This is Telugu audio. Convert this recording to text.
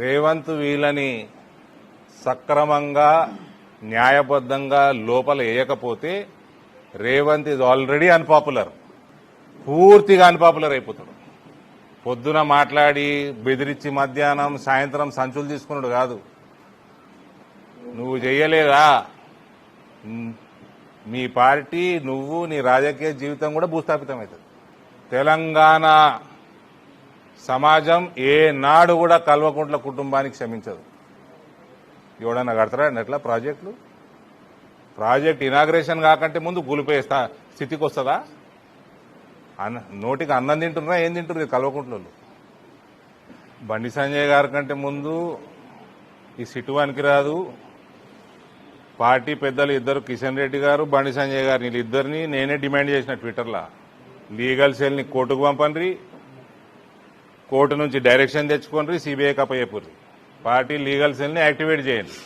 రేవంత్ వీళ్ళని సక్రమంగా న్యాయబద్ధంగా లోపల వేయకపోతే రేవంత్ ఇస్ ఆల్రెడీ అన్పాపులర్, పూర్తిగా అన్పాపులర్ అయిపోతాడు. పొద్దున మాట్లాడి బెదిరించి మధ్యాహ్నం సాయంత్రం సంచులు తీసుకున్నాడు కాదు. నువ్వు చెయ్యలేదా, మీ పార్టీ నువ్వు నీ రాజకీయ జీవితం కూడా భూస్థాపితం అవుతుంది. తెలంగాణ సమాజం ఏనాడు కూడా కల్వకుంట్ల కుటుంబానికి క్షమించదు. ఎవడన్నా కడతారా ఎట్లా ప్రాజెక్ట్ ఇనాగ్రేషన్ కాకంటే ముందు కూలిపోయే స్థితికి వస్తుందా? నోటికి అన్నం తింటున్నా ఏం తింటున్నారు కల్వకుంట్లలో. బండి సంజయ్ గారి కంటే ముందు ఈ సిటువానికి రాదు. పార్టీ పెద్దలు ఇద్దరు, కిషన్ రెడ్డి గారు, బండి సంజయ్ గారు, వీళ్ళిద్దరిని నేనే డిమాండ్ చేసిన ట్విట్టర్లో, లీగల్ సెల్ని కోర్టుకు పంపండి, కోర్టు నుంచి డైరెక్షన్ తెచ్చుకోండి, సిబిఐకి అప్పచెప్పుర్రి, పార్టీ లీగల్ సెల్ని యాక్టివేట్ చేయండి.